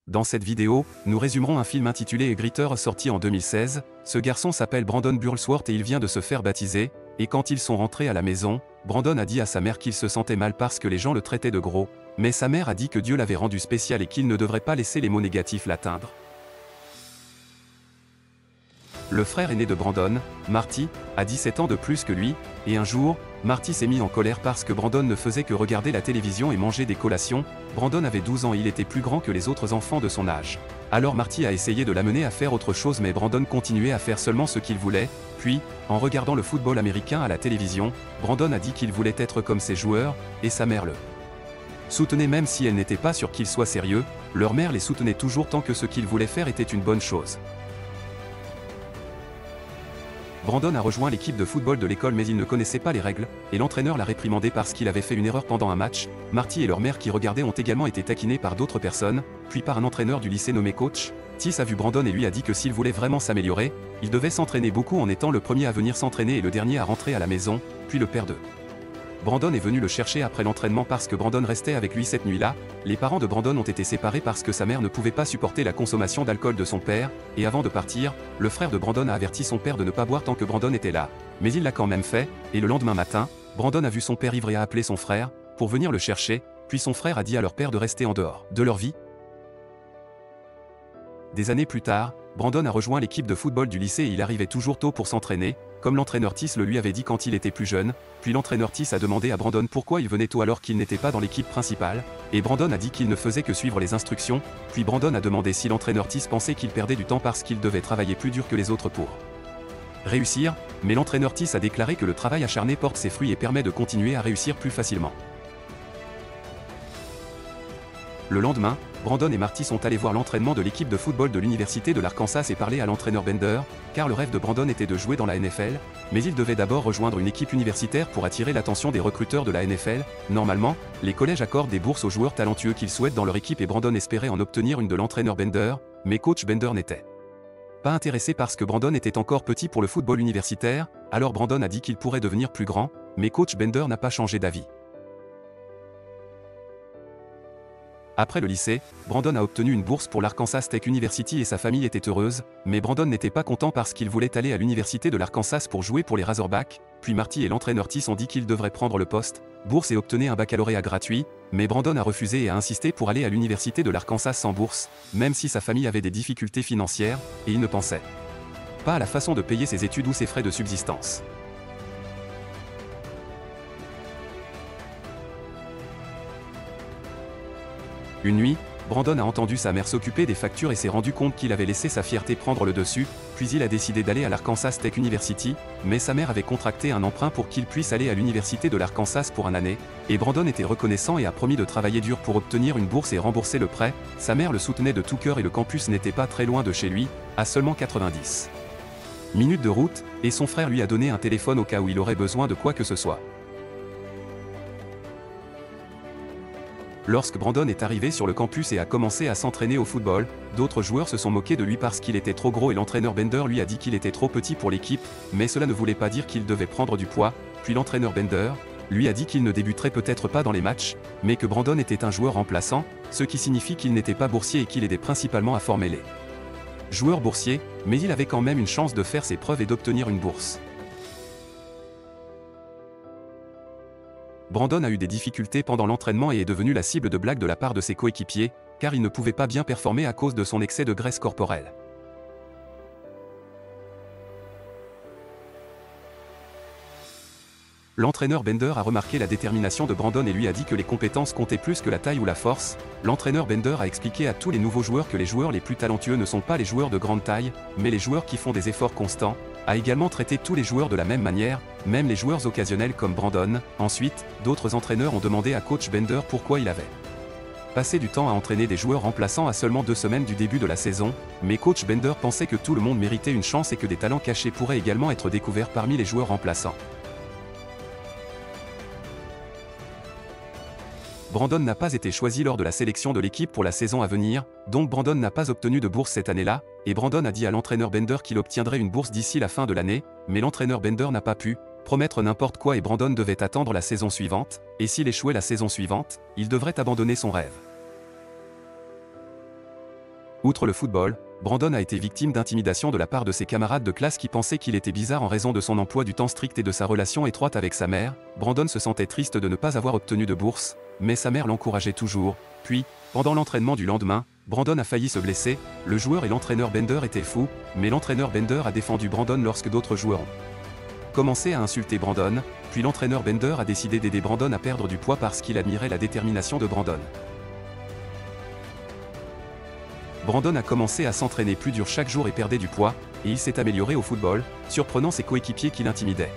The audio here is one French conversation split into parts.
Dans cette vidéo, nous résumerons un film intitulé Greater sorti en 2016. Ce garçon s'appelle Brandon Burlsworth et il vient de se faire baptiser, et quand ils sont rentrés à la maison, Brandon a dit à sa mère qu'il se sentait mal parce que les gens le traitaient de gros, mais sa mère a dit que Dieu l'avait rendu spécial et qu'il ne devrait pas laisser les mots négatifs l'atteindre. Le frère aîné de Brandon, Marty, a 17 ans de plus que lui, et un jour, Marty s'est mis en colère parce que Brandon ne faisait que regarder la télévision et manger des collations. Brandon avait 12 ans et il était plus grand que les autres enfants de son âge. Alors Marty a essayé de l'amener à faire autre chose mais Brandon continuait à faire seulement ce qu'il voulait, puis, en regardant le football américain à la télévision, Brandon a dit qu'il voulait être comme ses joueurs, et sa mère le soutenait même si elle n'était pas sûre qu'il soit sérieux, leur mère les soutenait toujours tant que ce qu'ils voulaient faire était une bonne chose. Brandon a rejoint l'équipe de football de l'école mais il ne connaissait pas les règles, et l'entraîneur l'a réprimandé parce qu'il avait fait une erreur pendant un match. Marty et leur mère qui regardaient ont également été taquinés par d'autres personnes, puis par un entraîneur du lycée nommé Coach. Tis a vu Brandon et lui a dit que s'il voulait vraiment s'améliorer, il devait s'entraîner beaucoup en étant le premier à venir s'entraîner et le dernier à rentrer à la maison, puis le père de Brandon est venu le chercher après l'entraînement parce que Brandon restait avec lui cette nuit-là. Les parents de Brandon ont été séparés parce que sa mère ne pouvait pas supporter la consommation d'alcool de son père, et avant de partir, le frère de Brandon a averti son père de ne pas boire tant que Brandon était là. Mais il l'a quand même fait, et le lendemain matin, Brandon a vu son père ivre et a appelé son frère, pour venir le chercher, puis son frère a dit à leur père de rester en dehors de leur vie. Des années plus tard, Brandon a rejoint l'équipe de football du lycée et il arrivait toujours tôt pour s'entraîner, comme l'entraîneur Tis le lui avait dit quand il était plus jeune, puis l'entraîneur Tis a demandé à Brandon pourquoi il venait tôt alors qu'il n'était pas dans l'équipe principale, et Brandon a dit qu'il ne faisait que suivre les instructions, puis Brandon a demandé si l'entraîneur Tis pensait qu'il perdait du temps parce qu'il devait travailler plus dur que les autres pour réussir, mais l'entraîneur Tis a déclaré que le travail acharné porte ses fruits et permet de continuer à réussir plus facilement. Le lendemain, Brandon et Marty sont allés voir l'entraînement de l'équipe de football de l'université de l'Arkansas et parler à l'entraîneur Bender, car le rêve de Brandon était de jouer dans la NFL, mais il devait d'abord rejoindre une équipe universitaire pour attirer l'attention des recruteurs de la NFL. Normalement, les collèges accordent des bourses aux joueurs talentueux qu'ils souhaitent dans leur équipe et Brandon espérait en obtenir une de l'entraîneur Bender, mais coach Bender n'était pas intéressé parce que Brandon était encore petit pour le football universitaire, alors Brandon a dit qu'il pourrait devenir plus grand, mais coach Bender n'a pas changé d'avis. Après le lycée, Brandon a obtenu une bourse pour l'Arkansas Tech University et sa famille était heureuse, mais Brandon n'était pas content parce qu'il voulait aller à l'université de l'Arkansas pour jouer pour les Razorbacks, puis Marty et l'entraîneur Tis ont dit qu'il devrait prendre le poste, bourse et obtenir un baccalauréat gratuit, mais Brandon a refusé et a insisté pour aller à l'université de l'Arkansas sans bourse, même si sa famille avait des difficultés financières, et il ne pensait pas à la façon de payer ses études ou ses frais de subsistance. Une nuit, Brandon a entendu sa mère s'occuper des factures et s'est rendu compte qu'il avait laissé sa fierté prendre le dessus, puis il a décidé d'aller à l'Arkansas Tech University, mais sa mère avait contracté un emprunt pour qu'il puisse aller à l'université de l'Arkansas pour une année, et Brandon était reconnaissant et a promis de travailler dur pour obtenir une bourse et rembourser le prêt. Sa mère le soutenait de tout cœur et le campus n'était pas très loin de chez lui, à seulement 90 minutes de route, et son frère lui a donné un téléphone au cas où il aurait besoin de quoi que ce soit. Lorsque Brandon est arrivé sur le campus et a commencé à s'entraîner au football, d'autres joueurs se sont moqués de lui parce qu'il était trop gros et l'entraîneur Bender lui a dit qu'il était trop petit pour l'équipe, mais cela ne voulait pas dire qu'il devait prendre du poids, puis l'entraîneur Bender lui a dit qu'il ne débuterait peut-être pas dans les matchs, mais que Brandon était un joueur remplaçant, ce qui signifie qu'il n'était pas boursier et qu'il aidait principalement à former les joueurs boursiers, mais il avait quand même une chance de faire ses preuves et d'obtenir une bourse. Brandon a eu des difficultés pendant l'entraînement et est devenu la cible de blagues de la part de ses coéquipiers, car il ne pouvait pas bien performer à cause de son excès de graisse corporelle. L'entraîneur Bender a remarqué la détermination de Brandon et lui a dit que les compétences comptaient plus que la taille ou la force. L'entraîneur Bender a expliqué à tous les nouveaux joueurs que les joueurs les plus talentueux ne sont pas les joueurs de grande taille, mais les joueurs qui font des efforts constants, a également traité tous les joueurs de la même manière, même les joueurs occasionnels comme Brandon. Ensuite, d'autres entraîneurs ont demandé à coach Bender pourquoi il avait passé du temps à entraîner des joueurs remplaçants à seulement 2 semaines du début de la saison, mais coach Bender pensait que tout le monde méritait une chance et que des talents cachés pourraient également être découverts parmi les joueurs remplaçants. Brandon n'a pas été choisi lors de la sélection de l'équipe pour la saison à venir, donc Brandon n'a pas obtenu de bourse cette année-là, et Brandon a dit à l'entraîneur Bender qu'il obtiendrait une bourse d'ici la fin de l'année, mais l'entraîneur Bender n'a pas pu promettre n'importe quoi et Brandon devait attendre la saison suivante, et s'il échouait la saison suivante, il devrait abandonner son rêve. Outre le football, Brandon a été victime d'intimidation de la part de ses camarades de classe qui pensaient qu'il était bizarre en raison de son emploi du temps strict et de sa relation étroite avec sa mère. Brandon se sentait triste de ne pas avoir obtenu de bourse, mais sa mère l'encourageait toujours. Puis, pendant l'entraînement du lendemain, Brandon a failli se blesser. Le joueur et l'entraîneur Bender étaient fous, mais l'entraîneur Bender a défendu Brandon lorsque d'autres joueurs ont commencé à insulter Brandon, puis l'entraîneur Bender a décidé d'aider Brandon à perdre du poids parce qu'il admirait la détermination de Brandon. Brandon a commencé à s'entraîner plus dur chaque jour et perdait du poids, et il s'est amélioré au football, surprenant ses coéquipiers qui l'intimidaient.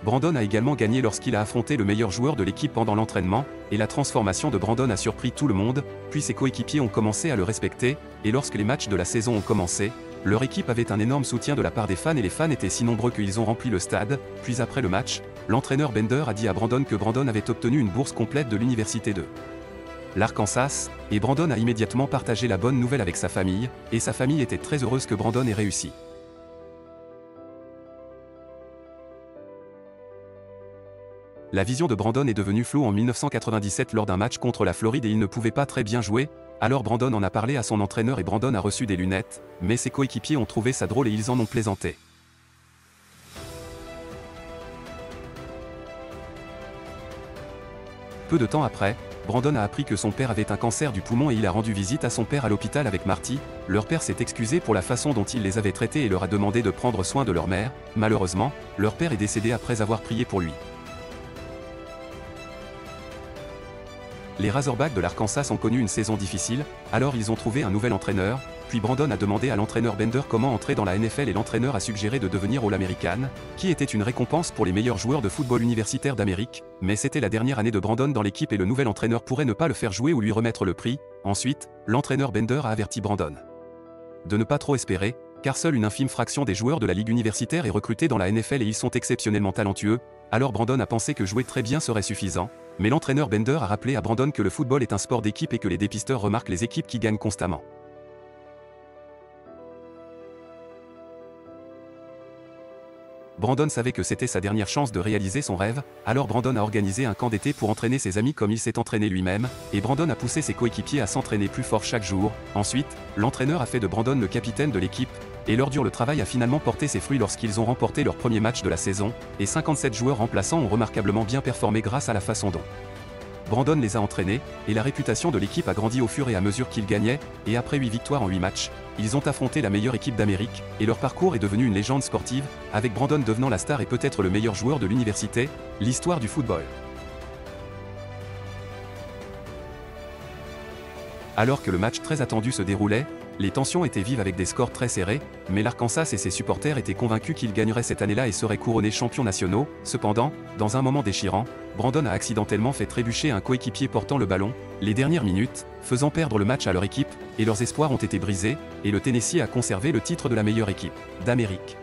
Brandon a également gagné lorsqu'il a affronté le meilleur joueur de l'équipe pendant l'entraînement, et la transformation de Brandon a surpris tout le monde, puis ses coéquipiers ont commencé à le respecter, et lorsque les matchs de la saison ont commencé, leur équipe avait un énorme soutien de la part des fans et les fans étaient si nombreux qu'ils ont rempli le stade. Puis après le match, l'entraîneur Bender a dit à Brandon que Brandon avait obtenu une bourse complète de l'université de l'Arkansas, et Brandon a immédiatement partagé la bonne nouvelle avec sa famille, et sa famille était très heureuse que Brandon ait réussi. La vision de Brandon est devenue floue en 1997 lors d'un match contre la Floride et il ne pouvait pas très bien jouer, alors Brandon en a parlé à son entraîneur et Brandon a reçu des lunettes, mais ses coéquipiers ont trouvé ça drôle et ils en ont plaisanté. Peu de temps après, Brandon a appris que son père avait un cancer du poumon et il a rendu visite à son père à l'hôpital avec Marty. Leur père s'est excusé pour la façon dont il les avait traités et leur a demandé de prendre soin de leur mère. Malheureusement, leur père est décédé après avoir prié pour lui. Les Razorbacks de l'Arkansas ont connu une saison difficile, alors ils ont trouvé un nouvel entraîneur, puis Brandon a demandé à l'entraîneur Bender comment entrer dans la NFL et l'entraîneur a suggéré de devenir All-American, qui était une récompense pour les meilleurs joueurs de football universitaire d'Amérique, mais c'était la dernière année de Brandon dans l'équipe et le nouvel entraîneur pourrait ne pas le faire jouer ou lui remettre le prix. Ensuite, l'entraîneur Bender a averti Brandon de ne pas trop espérer, car seule une infime fraction des joueurs de la ligue universitaire est recrutée dans la NFL et ils sont exceptionnellement talentueux, alors Brandon a pensé que jouer très bien serait suffisant. Mais l'entraîneur Bender a rappelé à Brandon que le football est un sport d'équipe et que les dépisteurs remarquent les équipes qui gagnent constamment. Brandon savait que c'était sa dernière chance de réaliser son rêve, alors Brandon a organisé un camp d'été pour entraîner ses amis comme il s'est entraîné lui-même, et Brandon a poussé ses coéquipiers à s'entraîner plus fort chaque jour. Ensuite, l'entraîneur a fait de Brandon le capitaine de l'équipe, et leur dur le travail a finalement porté ses fruits lorsqu'ils ont remporté leur premier match de la saison, et 57 joueurs remplaçants ont remarquablement bien performé grâce à la façon dont Brandon les a entraînés, et la réputation de l'équipe a grandi au fur et à mesure qu'ils gagnaient, et après 8 victoires en 8 matchs, ils ont affronté la meilleure équipe d'Amérique, et leur parcours est devenu une légende sportive, avec Brandon devenant la star et peut-être le meilleur joueur de l'université, l'histoire du football. Alors que le match très attendu se déroulait, les tensions étaient vives avec des scores très serrés, mais l'Arkansas et ses supporters étaient convaincus qu'ils gagneraient cette année-là et seraient couronnés champions nationaux. Cependant, dans un moment déchirant, Brandon a accidentellement fait trébucher un coéquipier portant le ballon, les dernières minutes, faisant perdre le match à leur équipe, et leurs espoirs ont été brisés, et le Tennessee a conservé le titre de la meilleure équipe d'Amérique.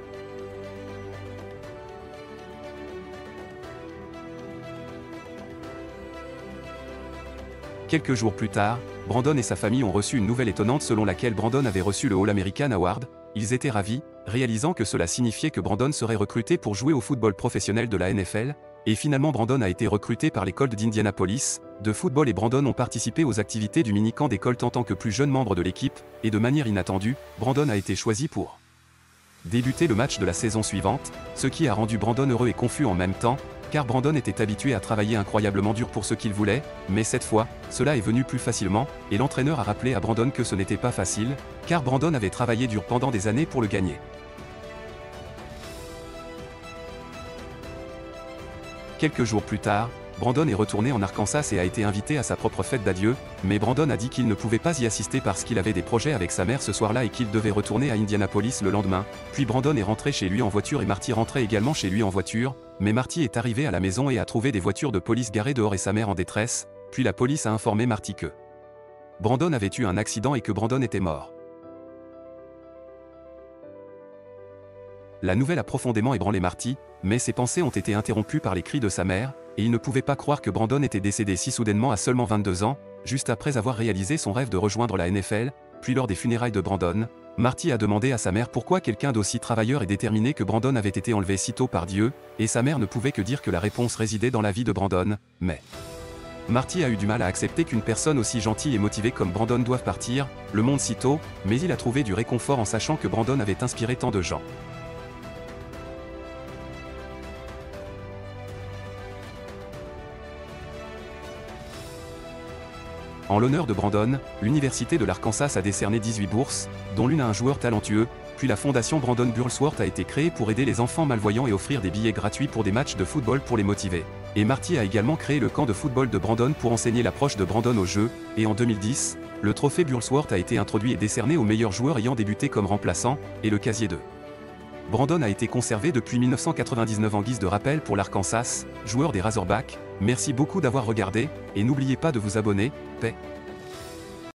Quelques jours plus tard, Brandon et sa famille ont reçu une nouvelle étonnante selon laquelle Brandon avait reçu le All-American Award. Ils étaient ravis, réalisant que cela signifiait que Brandon serait recruté pour jouer au football professionnel de la NFL, et finalement Brandon a été recruté par les Colts d'Indianapolis de football et Brandon ont participé aux activités du mini-camp des Colts en tant que plus jeune membre de l'équipe, et de manière inattendue, Brandon a été choisi pour débuter le match de la saison suivante, ce qui a rendu Brandon heureux et confus en même temps, car Brandon était habitué à travailler incroyablement dur pour ce qu'il voulait, mais cette fois, cela est venu plus facilement, et l'entraîneur a rappelé à Brandon que ce n'était pas facile, car Brandon avait travaillé dur pendant des années pour le gagner. Quelques jours plus tard, Brandon est retourné en Arkansas et a été invité à sa propre fête d'adieu, mais Brandon a dit qu'il ne pouvait pas y assister parce qu'il avait des projets avec sa mère ce soir-là et qu'il devait retourner à Indianapolis le lendemain. Puis Brandon est rentré chez lui en voiture et Marty rentrait également chez lui en voiture, mais Marty est arrivé à la maison et a trouvé des voitures de police garées dehors et sa mère en détresse, puis la police a informé Marty que Brandon avait eu un accident et que Brandon était mort. La nouvelle a profondément ébranlé Marty, mais ses pensées ont été interrompues par les cris de sa mère, et il ne pouvait pas croire que Brandon était décédé si soudainement à seulement 22 ans, Juste après avoir réalisé son rêve de rejoindre la NFL, puis lors des funérailles de Brandon, Marty a demandé à sa mère pourquoi quelqu'un d'aussi travailleur et déterminé que Brandon avait été enlevé si tôt par Dieu, et sa mère ne pouvait que dire que la réponse résidait dans la vie de Brandon, mais Marty a eu du mal à accepter qu'une personne aussi gentille et motivée comme Brandon doive partir, le monde si tôt, mais il a trouvé du réconfort en sachant que Brandon avait inspiré tant de gens. En l'honneur de Brandon, l'Université de l'Arkansas a décerné 18 bourses, dont l'une à un joueur talentueux, puis la fondation Brandon Burlsworth a été créée pour aider les enfants malvoyants et offrir des billets gratuits pour des matchs de football pour les motiver. Et Marty a également créé le camp de football de Brandon pour enseigner l'approche de Brandon au jeu, et en 2010, le trophée Burlsworth a été introduit et décerné aux meilleurs joueurs ayant débuté comme remplaçant, et le casier de Brandon a été conservé depuis 1999 en guise de rappel pour l'Arkansas, joueur des Razorbacks. Merci beaucoup d'avoir regardé, et n'oubliez pas de vous abonner, paix.